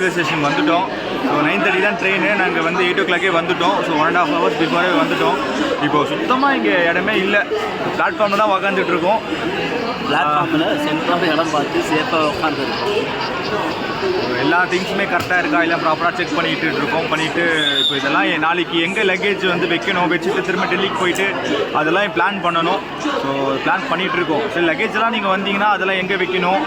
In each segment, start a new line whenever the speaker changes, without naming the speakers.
Railway station வந்துட்டோம். So 9:30 தான் train. நாங்கள் வந்து 8 o'clock வந்துட்டோம். ஸோ 1.5 hours பிஃபோரே வந்துட்டோம். இப்போ சுத்தமாக இங்கே இடமே இல்லை. பிளாட்ஃபார்மில் தான் உக்காந்துட்டு இருக்கோம்.
பிளாட்ஃபார்மில் சென்ட்ரான இடம் பார்த்து சேஃபாக உட்காந்துருக்கோம்.
எல்லா திங்ஸுமே கரெக்டாக இருக்கா இல்லை ப்ராப்பராக செக் பண்ணிகிட்டு இருக்கோம். பண்ணிவிட்டு இப்போ இதெல்லாம் நாளைக்கு எங்கே லக்கேஜ் வந்து வைக்கணும், வச்சுட்டு திரும்ப டெல்லிக்கு போயிட்டு அதெல்லாம் பிளான் பண்ணணும். ஸோ பிளான் பண்ணிகிட்டு இருக்கோம். சரி, லக்கேஜெலாம் நீங்கள் வந்தீங்கன்னா அதெல்லாம் எங்கே வைக்கணும்,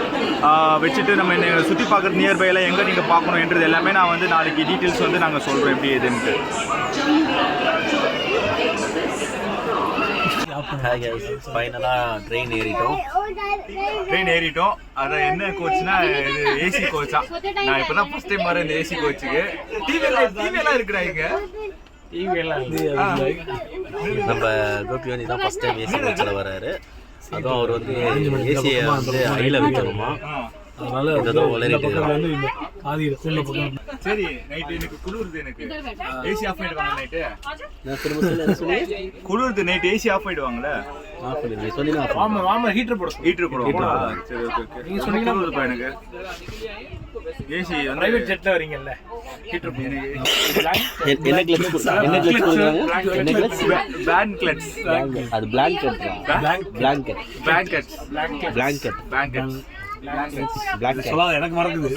வச்சுட்டு நம்ம சுற்றி பார்க்குறது நியர்பையில் எங்கே நீங்கள் பார்க்கணும் என்றது எல்லாமே நான் வந்து நாளைக்கு டீட்டெயில்ஸ் வந்து நாங்கள் சொல்கிறோம் எப்படி எதுன்ட்டு.
ஃபைனலாக ட்ரெயின் ஏறிட்டோம்.
அது என்ன கோச்னா இது ஏசி கோச்சா. நான் இப்போ தான் ஃபஸ்ட் டைம் வரேன் இந்த ஏசி கோச்சுக்கு. டிவியெல்லாம் இருக்கிறாங்க.
நம்ம கோபி வந்து தான் ஃபஸ்ட் டைம் ஏசி கோச்சில் வராரு. அதுவும் அவர் வந்து ஏசியை வந்து அடியில் வைக்கணுமா, அதனால
சரி. நைட்டு எனக்கு குளிருது. எனக்கு ஏசி ஆஃப் பண்ணிடுவாங்க நைட்டு. குளிருது நைட்டு ஏசி ஆஃப் பண்ணிடுவாங்கல்ல. ஹீட்டர் போடுவோம். சரி, ஓகே. நீங்க சொன்னீங்கன்னா எனக்கு ஏசி பிரைவேட் ஜெட்ல வரீங்கல்ல, ஹீட்டர்
அது பிளாங்கெட். எனக்கு மறக்குது.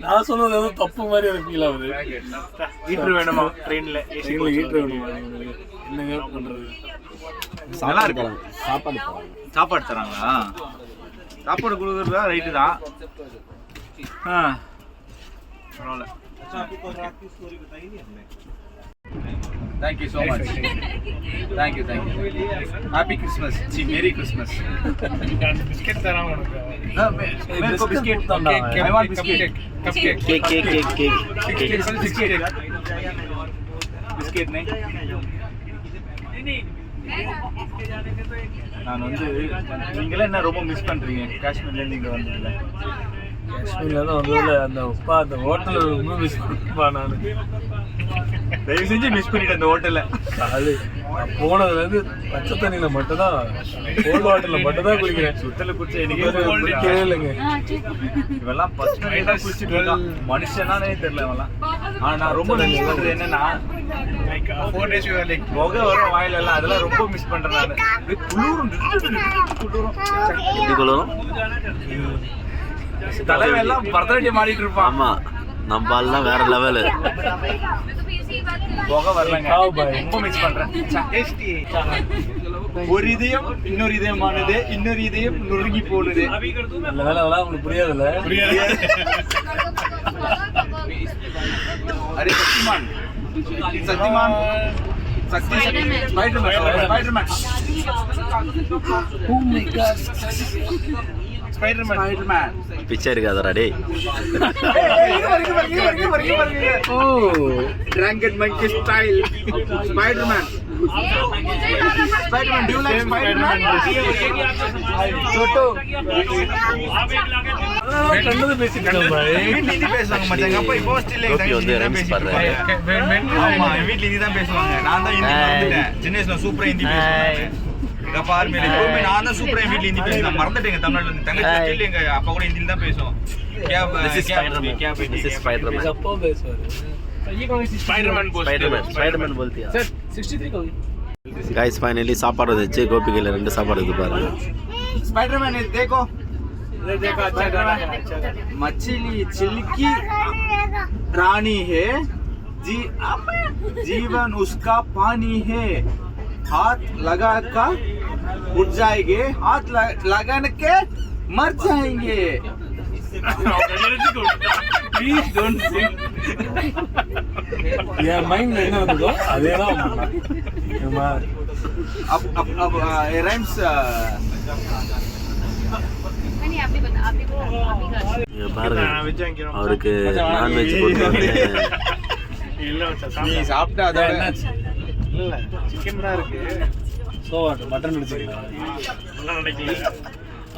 நான் சொன்னது ஏதோ தப்பு மாதிரி எனக்கு ஃபீல் ஆகுது.
ஹீட்டர் வேணுமா ட்ரெயின்ல?
ஹீட்டர் வேணுமா? என்னங்க பண்றது?
சாப்பாடு தராங்களா? சாப்பாடு கொடுக்குறதா ரைட்டு தான். பரவாயில்ல. Thank you so much. Thank you. Happy Christmas. Merry Christmas.
Biscuit तरह उनका
मेरे को बिस्किट तो ना. I want biscuit.
Cake.
Biscuit नहीं. நான் வந்து நீங்களே என்ன ரொம்ப மிஸ் பண்றீங்க காஷ்மீர்லேருந்து இங்கே வந்ததில்ல?
காஷ்மீர்லேருந்து வந்ததில்ல. அந்த உப்பா அந்த ஹோட்டலில் ரொம்ப மிஸ் பண்ணுப்பா. நான்
தயவு செஞ்சு மிஸ் பண்ணிட்டேன் அந்த ஹோட்டலில்.
அது போனதுலேருந்து பச்சை தண்ணியில் மட்டும்தான், கோல்டு வாட்டரில் மட்டும்தான் குளிக்கிறேன்.
சுத்தல குடிச்ச எனக்கு
இல்லைங்க.
இவெல்லாம் ஃபர்ஸ்ட் டைம் தான் குளிச்சுட்டு இருக்கான். மனுஷனானே தெரியல இவெல்லாம். ஆனால் நான் ரொம்ப மிஸ் பண்ணுறது என்னன்னா, 4 days புகை வரும் வாயில எல்லாம், அதெல்லாம் ரொம்ப மிஸ் பண்றேன் நான். குளிரும் தலைவெல்லாம் பரதநாட்டியம் ஆடிட்டு இருப்பான்.
ஆமா, நம்ம எல்லாம் வேற லெவலு.
புகை வரலங்க, ரொம்ப மிஸ் பண்றேன். ஒரு இதயம் இன்னொரு இதயமானது, இன்னொரு இதயம் நொறுங்கி போடுது.
நல்ல வேலை உங்களுக்கு புரியாதுல்ல?
அரே Shaktimaan Spider-Man. Oh my God. Spider-Man.
பிச்சை இருக்காதடா டேய்.
Oh, Dragon Monkey style. Spider-Man. Do you like Spider-Man? Choto.
கண்டது பேசிட்டோம் பாய்.
வீட்ல இருந்து பேசுவாங்க மச்சான். அப்பா இப்போ ஸ்டில்
கோபி வந்து ரம்ஸ் பண்றாரு.
ஆமா, வீட்ல இருந்து தான் பேசுவாங்க. நான் தான் ஹிந்தி வந்துட்டேன். சின்ன வயசுல சூப்பரா ஹிந்தி பேசுவேன். எங்க பார்மே எப்பவுமே நான் தான் சூப்பரா வீட்ல ஹிந்தி பேசுவேன். மறந்துட்டேங்க தமிழ்ல இருந்து. தங்கச்சி ஸ்டில் எங்க அப்பா கூட ஹிந்தில தான் பேசுவோம். This is Spider-Man.
அப்போ பேசுவாரு. Spider-Man बोलती है.
सर 63 को
गाइस फाइनली சாப்பாடு வந்துச்சு. கோபி கையில 2 சாப்பாடு இருக்கு பாருங்க.
Spider-Man है देखो.
देखो अच्छा गाना है.
मछली चिल्की रानी है जीवन उसका पानी है. हाथ लगा कर उठ जाएंगे, हाथ लगाने के मर जाएंगे.
Please don't sing.
यार माइंड में ना दो அதே தான்.
अब राइम्स
பாருங்க, அவருக்கு நான்வெஜ் போட்டு
இல்ல மச்சான்
நீ சாப்பிட்டா அதோட
இல்ல சிக்கன் தான் இருக்கு.
சோ மட்டன் அடிச்சிருக்கீங்க.
நல்லா நினைக்கல.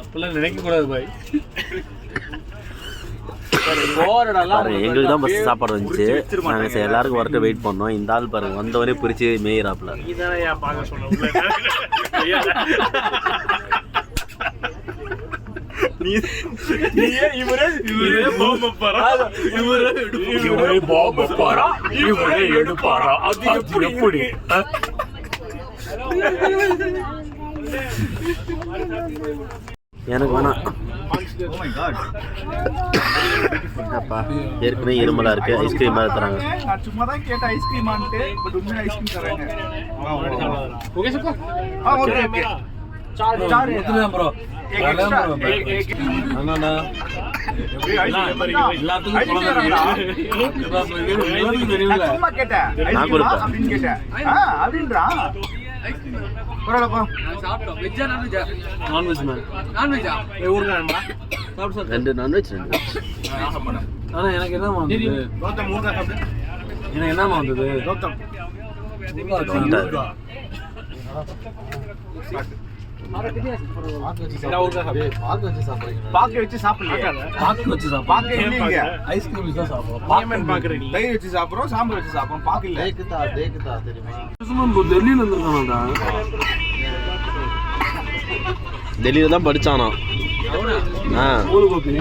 அப்பெல்லாம் நினைக்க கூடாது பாய். எங்களுக்கு தான் பஸ் சாப்பாடு வந்துச்சு. நாங்க சரி எல்லாருக்கும் வரட்டு வெயிட் பண்ணோம். இந்த ஆள் பாருங்க வந்தவரே பிரிச்சு மேயிறாப்ல.
நீதானே யா பாக்க சொன்ன. இவரே பாம்பு பாரா இவரே எடுப்பாரா அது எப்படி
எனக்கு வேணாம்
Oh my god.
அப்பா ஏற்கனவே இருமலா இருக்கு ஐஸ்கிரீம் மாதிரி தராங்க
நான் சும்மா தான் கேட்ட ஐஸ்கிரீம் ஆன்ட்டு பட் உண்மையா ஐஸ்கிரீம் தராங்க
ஓகே சக்கோ
ஓகே ஓகே चार
कितना ब्रो
அண்ணா சும்மா கேட்டேன்
நான் கொடுப்பேன்.
அப்படின்னு கேட்டேன் அப்படின்றா பரவாயில்லப்பா
नॉन वेज मैन
ஊர்காரமா
ரெண்டு நான்வெஜ் ரெண்டு
ஆனா எனக்கு என்னமா வந்தது
கௌதம் ஊர்கா சாப்பிடு
எனக்கு என்னமா வந்தது
கௌதம்
பாக்க வச்சு சாப்பிடலையே பாக்க இல்லைங்க
ஐஸ்கிரீம் தான் சாப்பிடுறோம்
பாக்கன் பாக்குறீங்க
தயிர் வச்சு சாப்பிடுறோம் சாம்பார் வச்சு சாப்பிடுறோம் பாக்க இல்ல
டெல்லியில இருந்திருக்கானடா
டெல்லியில தான் படிச்சானா
ஊரு கோபி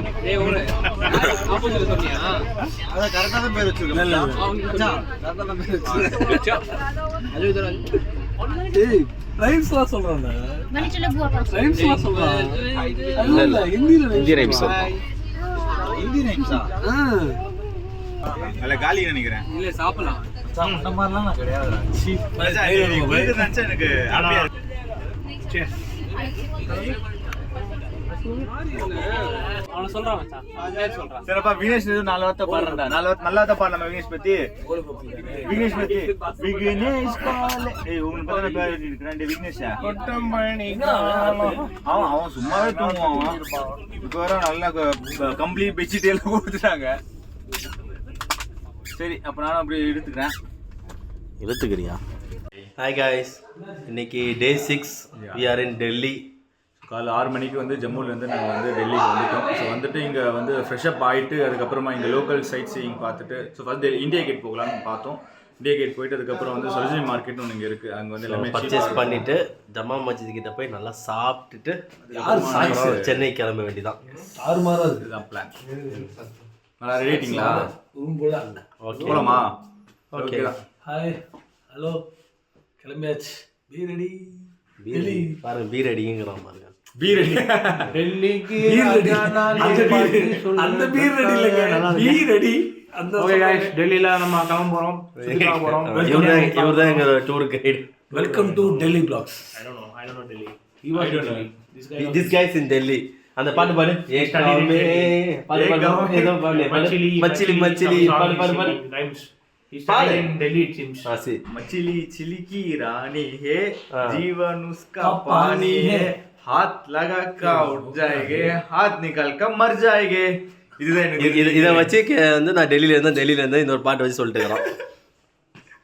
ஏய் ரைம்ஸ்லாம் சொல்றானே ரைம்ஸ்லாம் சொல்றான் இல்ல ஹிந்தில
ஹிந்தி ரைம்ஸ்
நல்ல காலி நினைக்கிறேன்
இல்ல சாப்பிடலாம் அந்த மாதிரிலாம் நான் கிடையாதுடா
எனக்கு ஹாப்பியா
அவன சொல்றான் மச்சான் சொல்றான்
சரிப்பா விக்னேஷ் நாலு வார்த்தை பாடுறா நல்ல வார்த்தை பாடலாம் விக்னேஷ் பத்தி விக்னேஷ் பத்தி விக்னேஷ் உங்களுக்கு பத்தி பேர் இருக்கிறேன் விக்னேஷா அவன் சும்மாவே தூங்குவான் இப்போ வர நல்லா கம்ப்ளீட் பெட்ஷீட் எல்லாம் கொடுத்துட்டாங்க சரி அப்ப நானும் அப்படி
இழுத்துக்கிறியா ஹாய் காய்ஸ் இன்னைக்கு டே 6 we are in டெல்லி
காலைல 6 மணிக்கு வந்து ஜம்முலேருந்து நாங்கள் வந்து டெல்லிக்கு வந்துட்டோம் ஸோ வந்துட்டு இங்கே வந்து ஃப்ரெஷ்அப் ஆகிட்டு அதுக்கப்புறமா இங்கே லோக்கல் சைட் சீயிங் பார்த்துட்டு ஸோ ஃபஸ்ட் இந்தியா கேட் போகலான்னு பார்த்தோம் இந்தியா கேட் போயிட்டு அதுக்கப்புறம் வந்து சரோஜினி மார்க்கெட்னு ஒன்று இங்கே இருக்குது அங்கே வந்து எல்லாமே
பர்ச்சேஸ் பண்ணிட்டு ஜமா மஸ்ஜித் கிட்ட போய் நல்லா சாப்பிட்டுட்டு சென்னை கிளம்ப வேண்டியதான்
தாறுமாறா இருக்கு
இதுதான் பிளான் நல்லா ரெடிட்டிங்களா
ரூம் போல
ஓகே
போகலாமா
ஓகே
ஹாய் ஹலோ கிளம்பியாச்சு பீ ரெடி
பீரடி பாருங்க பீரடிங்கிறான் பாருங்க
பீரடி
டெல்லிக்கு
அந்த பீ ரெடி இல்லங்க பீ ரெடி அந்த
ஓகே गाइस டெல்லில நம்ம கிளம்ப போறோம் சுத்திட்டு போறோம்
இவர்தான் எங்க tour guide
welcome to Delhi blogs
I don't know Delhi
this guys in Delhi அந்த பாட்டு பாடு ஏகாமே பாடு பாடு ஏதோ பாடு மச்சிலி மச்சிலி பாடு பாடு பாடு
rhymes he studied in Delhi it seems
ஆசி
मछली चिली की रानी है
हाँ।
जीवन उसका पानी है हाथ लगा का उठ जाएंगे हाथ निकाल कर मर जाएंगे இதுதான் எனக்கு
இதை வச்சு வந்து நான் டெல்லியில இருந்து இந்த ஒரு பாட்டு வச்சு சொல்லிட்டு இருக்கிறோம்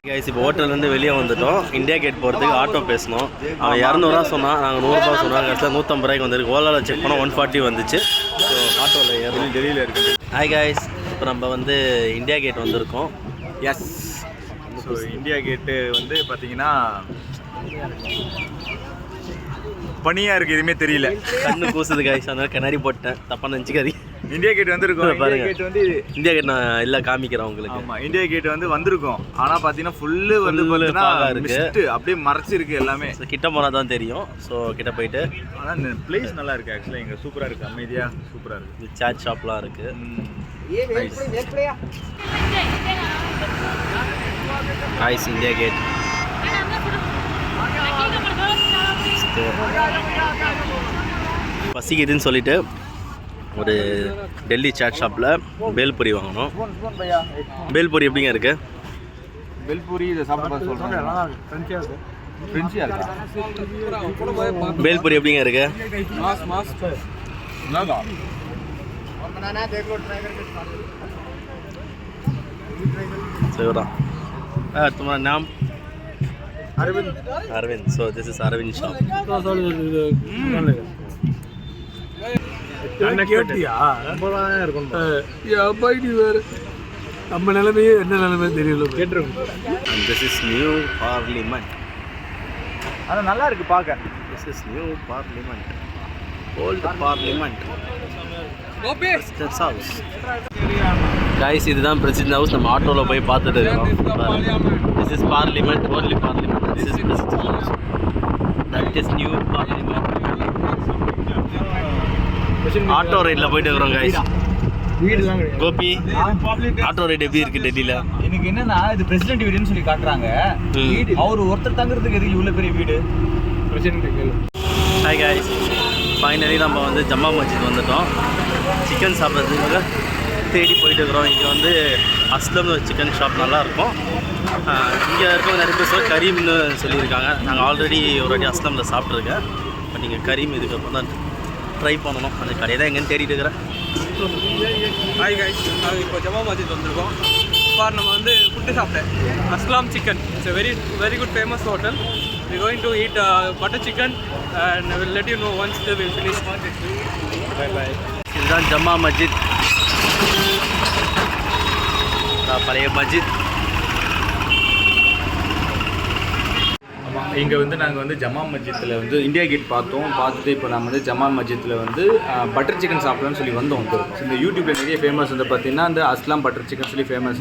கைஸ் இப்போ ஹோட்டல்லேருந்து வெளியே வந்துட்டோம் இந்தியா கேட் போகிறதுக்கு ஆட்டோ பேசணும் அவன் 200 சொன்னான் நாங்கள் 100 சொன்னோம் கடைசியில் 150 ரூபாய்க்கு வந்துருக்கு ஓலாவில் செக் பண்ணால் 140 வந்துச்சு ஸோ ஆட்டோவில் ஏறி
டெல்லியில் இருக்குது
ஹாய் கைஸ் இப்போ நம்ம வந்து இந்தியா கேட் வந்திருக்கோம்
எஸ் ஸோ இந்தியா கேட்டு வந்து பார்த்தீங்கன்னா பனியாக இருக்குது எதுவுமே தெரியல
கண்ணு கூசுது கைஸ் அதனால கண்ணாடி போட்டேன் தப்பாக நினச்சிக்காதீங்க
இந்தியா கேட் வந்திருக்கோம் இந்தியா
பாருங்க.
கேட் வந்து
இந்தியா கேட் நான் இல்லை காமிக்கிறேன் உங்களுக்கு
ஆமாம் இந்தியா கேட் வந்து வந்திருக்கோம் ஆனால் பார்த்தீங்கன்னா ஃபுல்லு வந்து
Full
பார்த்தீங்கன்னா
fog-ஆ இருக்கு.
mist, அப்படியே மறைச்சிருக்கு எல்லாமே
ஸோ கிட்ட போனால் தான் தெரியும் ஸோ கிட்ட போயிட்டு
ஆனால் இந்த பிளேஸ் நல்லா இருக்குது ஆக்சுவலாக இங்கே சூப்பராக இருக்குது அமைதியாக சூப்பராக இருக்குது
இந்த சாட் ஷாப்லாம் இருக்குது ஹாய்ஸ் இந்தியா கேட் பசிக்குதுன்னு சொல்லிட்டு ஒரு டெல்லி சாட் ஷாப்பில் பேல்பூரி வாங்கணும் பேல்பூரி எப்படிங்க இருக்கு
பெல்பூரி இதை சாப்பிட்டு பார்த்து சொல்கிறேன் ஃப்ரெண்ட்ஸியாக இருக்கா
பேல்பூரி எப்படிங்க இருக்கு सही तुम्हारा नाम Arvind so this is Arvind shop
கேட்டியா நம்ம நிலைமையே என்ன நிலைமை தெரியல கேட்டிருக்கோம்
and this is new parliament
ஆனால் நல்லா இருக்குது பார்க்க
this is new parliament old parliament presidents house. Guys இதுதான் பிரசிடென்ட் ஹவுஸ். நம்ம ஆட்டோவில் போய் பார்த்துட்டு இருக்கோம். This is parliament, only parliament. This is president house. That is new parliament. Auto ரைடில் போயிட்டு இருக்கிறோம் கைஸ். கோபி ஆட்டோ ரைடு எப்படி இருக்கு டெல்லியில்?
எனக்கு என்னன்னா இது பிரசிடென்ட் வீடுன்னு சொல்லி காட்டுறாங்க. அவர் ஒருத்தர் தங்குறதுக்கு எதுக்கு இவ்வளோ பெரிய வீடு?
ஹாய் கைஸ், ஃபைனலி நம்ம வந்து ஜம்மா மஸ்ஜித் வந்துட்டோம். சிக்கன் சாப்பிட்றதுக்காக தேடி போயிட்டு இருக்கிறோம். இங்கே வந்து அஸ்லம்னு ஒரு சிக்கன் ஷாப் நல்லாயிருக்கும். இங்கே இருக்கவங்க நிறைய பேர் கரீம்னு சொல்லியிருக்காங்க. நாங்கள் ஆல்ரெடி ஒரு வாட்டி அஸ்லமில் சாப்பிட்ருக்கேன். பட் நீங்கள் கரீம் இதுக்கப்புறம் தான் ட்ரை பண்ணணும். அந்த கடையை தான் எங்கேன்னு தேடிட்டு இருக்கிறேன்.
ஹாய் கைஸ், நாங்கள் இப்போ ஜமா மஸ்ஜித் வந்திருக்கோம். இப்போ நம்ம வந்து ஃபுட்டு சாப்பிட்டேன். Aslam chicken. Its very very good famous hotel. We going to eat butter chicken and will let you know once the will finish. Bye bye.
இதுதான் ஜம்மா மஸ்ஜித், பழைய மஸ்ஜித்.
இங்கே வந்து நாங்கள் வந்து ஜமா மஸ்ஜித்தில் வந்து இந்தியா கேட் பார்த்துட்டு இப்போ நம்ம வந்து ஜமா மஸ்ஜித்தில் வந்து பட்டர் சிக்கன் சாப்பிடலாம்னு சொல்லி வந்தோம். இந்த யூடியூப்பில் நிறைய ஃபேமஸ் வந்து பார்த்தீங்கன்னா அந்த அஸ்லாம் பட்டர் சிக்கன் சொல்லி ஃபேமஸ்.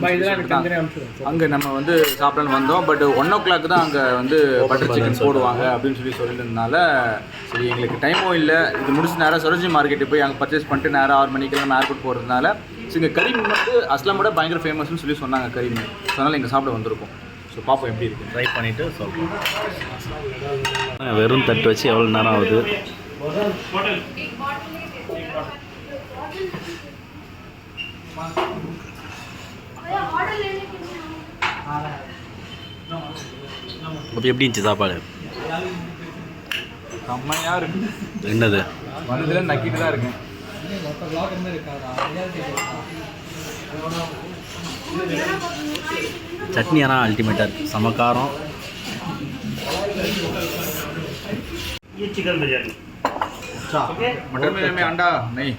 அங்கே நம்ம வந்து சாப்பிடலான்னு வந்தோம். பட் 1 o'clock தான் அங்கே வந்து பட்டர் சிக்கன் போடுவாங்க அப்படின்னு சொல்லியிருந்ததுனால சரி எங்களுக்கு டைமும் இல்லை. இது முடிச்சு நேராக சரோஜினி மார்க்கெட்டு போய் அங்கே பர்ச்சேஸ் பண்ணிட்டு நேராக 6 மணிக்கு நம்ம ஏர்போர்ட் போகிறதுனால சரி இங்கே கரீம் வந்து அஸ்லாமோட பயங்கர ஃபேமஸ்னு சொல்லி சொன்னாங்க கரீம். அதனால் இங்கே சாப்பிட வந்திருக்கோம். ஸோ பார்ப்போம் எப்படி இருக்குது,
ட்ரை பண்ணிவிட்டு சொல்கிறோம். வெறும் தட்டு வச்சு எவ்வளோ நேரம் ஆகுது? அப்போ எப்படி இருந்துச்சு சாப்பாடு?
செம்மையாக இருக்கு.
என்னது
வந்ததில் நக்கிட்டு தான் இருக்கேன்.
சட்னி ஆனால் அல்டிமேட்டாக இருக்குது. சமக்காரம்.
मटर में अंडा नहीं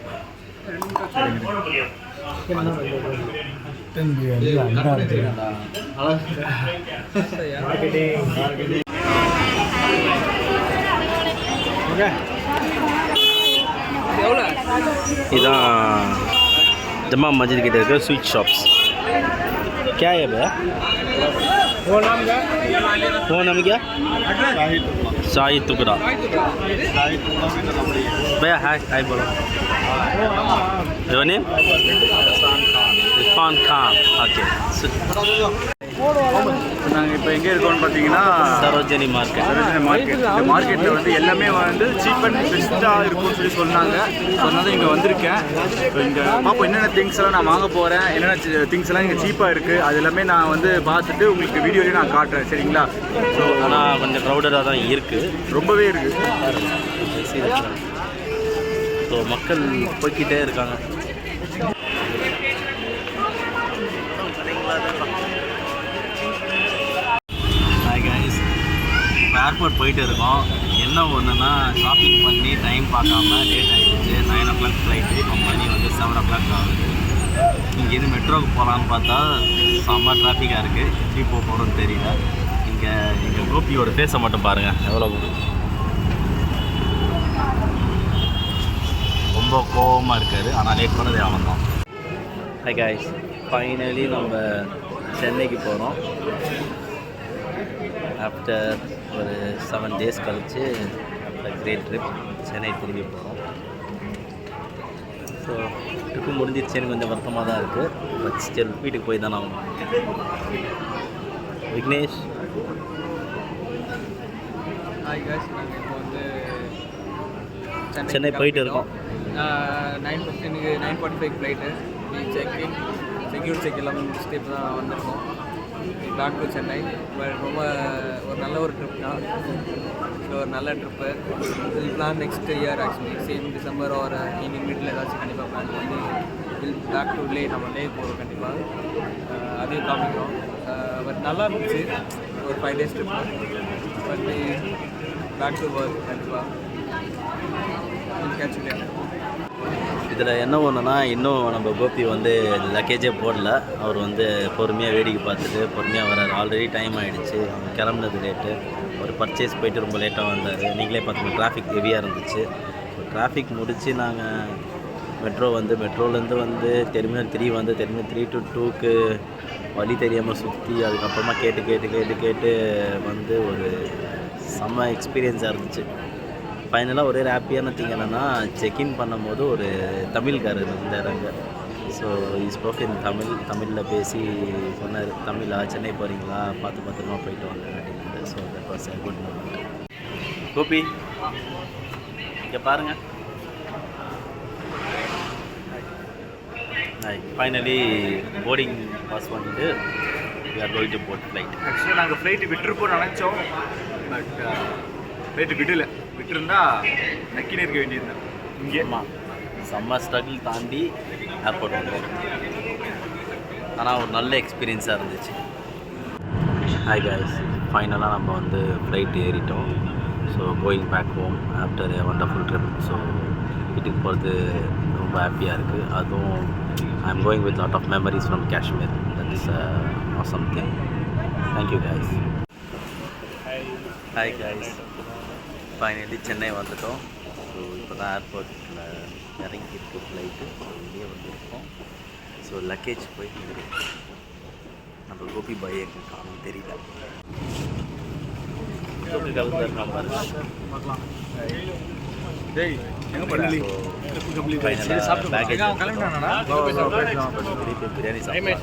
இதான் ஜம்மா மஸ்ஜித் கிட்ட இருக்க ஸ்வீட் ஷாப்ஸ். क्या है भैया? वो नाम क्या? शाही टुकड़ा. भैया हाय बोलो. Your name? Irfan Khan. Okay.
நாங்கள் இப்போ எங்கே இருக்கோம்னு பார்த்தீங்கன்னா
சரோஜினி மார்க்கெட்.
இந்த மார்க்கெட்டில் வந்து எல்லாமே வந்து சீப் அண்ட் பெஸ்ட்டாக இருக்கும்னு சொல்லி சொன்னாங்க. சொன்னது இங்கே வந்திருக்கேன். இப்போ இங்கே பார்ப்போம் என்னென்ன திங்ஸ் எல்லாம் நான் வாங்க போகிறேன், என்னென்ன திங்ஸ் எல்லாம் இங்கே சீப்பாக இருக்குது. அது எல்லாமே நான் வந்து பார்த்துட்டு உங்களுக்கு வீடியோலேயே நான் காட்டுறேன். சரிங்களா?
ஸோ ஆனால் கொஞ்சம் க்ரௌடடாக தான் இருக்குது,
ரொம்பவே இருக்குது.
ஸோ மக்கள் போய்கிட்டே இருக்காங்க. ஏர்போர்ட் போயிட்டு இருக்கோம். என்ன ஒன்றுனா ஷாப்பிங் பண்ணி டைம் பார்க்காம லேட் ஆகிடுச்சு. 9 o'clock ஃப்ளைட்டு. இப்போ மணி வந்து 7 o'clock ஆகுது. இங்கேருந்து மெட்ரோவுக்கு போகலான்னு பார்த்தா செம்ம டிராஃபிக்காக இருக்குது. எப்படி போக போகிறோன்னு தெரியல. இங்கே எங்கள் கோபியோட ஃபேஸை மட்டும் பாருங்கள், எவ்வளோ ரொம்ப கோவமாக இருக்கார். ஆனால் லேட் பண்ணதே அவன் தான். ஹை காய்ஸ், ஃபைனலி நம்ம சென்னைக்கு போகிறோம். ஆஃப்டர் ஒரு 7 days கழிச்சு கிரேட் ட்ரிப் சென்னை திரும்பி போகிறோம். ஸோ ட்ரிப்பு முடிஞ்சிருச்சேன்னு கொஞ்சம் வருத்தமாக தான் இருக்குது. பட் ஸ்டில் வீட்டுக்கு போய் தானே ஆகணும். விக்னேஷ்.
ஹாய் காய்ஸ், நாங்கள் இப்போ வந்து
சென்னை போயிட்டு இருக்கோம்.
9:15 9:45 ஃப்ளைட்டு. செக்யூர் செக் எல்லாம் முடிச்சுட்டு இப்போ தான் வந்திருக்கோம். Back to Chennai. ரொம்ப ஒரு நல்ல ஒரு ட்ரிப் தான். ஸோ ஒரு நல்ல trip. Will plan next year actually same December ஒரு இனி மிடில் ஏதாச்சும் கண்டிப்பாக பிளான் பண்ணி வில் பேக் டு லே நம்ம லே போகிறோம் கண்டிப்பாக. அதையும் காமிக்கிறோம். பட் நல்லா இருந்துச்சு ஒரு 5 days trip. But back to work கண்டிப்பாக கேட்ச்.
இதில் என்ன ஒன்றுனா இன்னும் நம்ம கோபி வந்து லக்கேஜே போடல. அவர் வந்து பொறுமையாக வேடிக்கை பார்த்துட்டு பொறுமையாக வர்றாரு. ஆல்ரெடி டைம் ஆகிடுச்சு. அவங்க கிளம்புனது லேட்டு. ஒரு பர்ச்சேஸ் போயிட்டு ரொம்ப லேட்டாக வந்தார். நீங்களே பார்த்துங்க, டிராஃபிக் ஹெவியாக இருந்துச்சு. ஸோ டிராஃபிக் முடித்து நாங்கள் மெட்ரோலேருந்து வந்து டெர்மினல் 3 வந்து டெர்மினல் 3 to 2க்கு வழி தெரியாமல் சுற்றி அதுக்கப்புறமா கேட்டு வந்து ஒரு செம்ம எக்ஸ்பீரியன்ஸாக இருந்துச்சு. ஃபைனலாக ஒரே ஹாப்பியான திங் என்னென்னா செக்இன் பண்ணும்போது ஒரு தமிழ்காரர் இருந்தாருங்க. ஸோ ஸ்போக்கன் தமிழில் பேசி சொன்னார், தமிழா சென்னை போகிறீங்களா, பார்த்து பத்திரமா போயிட்டு வாங்க அப்படின்னு. So that was a good moment. Gopi இங்கே பாருங்கள். ஃபைனலி போர்டிங் பாஸ் பண்ணிட்டு we are going to board flight.
ஆக்சுவலாக நாங்கள் ஃப்ளைட்டு விட்டுருப்போம்னு நினச்சோம், பட் ஃப்ளைட்டு விட்டுருந்தா நக்கின்னு இருக்க வேண்டியிருந்தேன். இங்கே
செம்ம ஸ்ட்ரகிள் தாண்டி ஏர்போர்ட் வந்தோம். ஆனால் ஒரு நல்ல எக்ஸ்பீரியன்ஸாக இருந்துச்சு. ஹாய் காய்ஸ், ஃபைனலாக நம்ம வந்து ஃப்ளைட் ஏறிட்டோம். So going back home after a wonderful trip. So வீட்டுக்கு போகிறது ரொம்ப ஹாப்பியாக இருக்குது. அதுவும் I am going with lot of memories from Kashmir. That is awesome thing. Thank you guys. Hi guys, finally Chennai வந்துட்டோம். ஸோ இப்போ தான் ஏர்போர்ட்டில் இறங்கிட்டு ஃப்ளைட்டு. ஸோ வெளியே வந்துருக்கோம். ஸோ லக்கேஜ் போய் நம்ம கோபி பாய் எங்கே காணும் தெரியல. கோபி கலந்துருக்கான் பாருங்க.
டேய் எங்கே போகிறேன்?
பேக்கேஜ்
கிளம்பிட்டானா?
பிரியாணி சாப்பிட்டு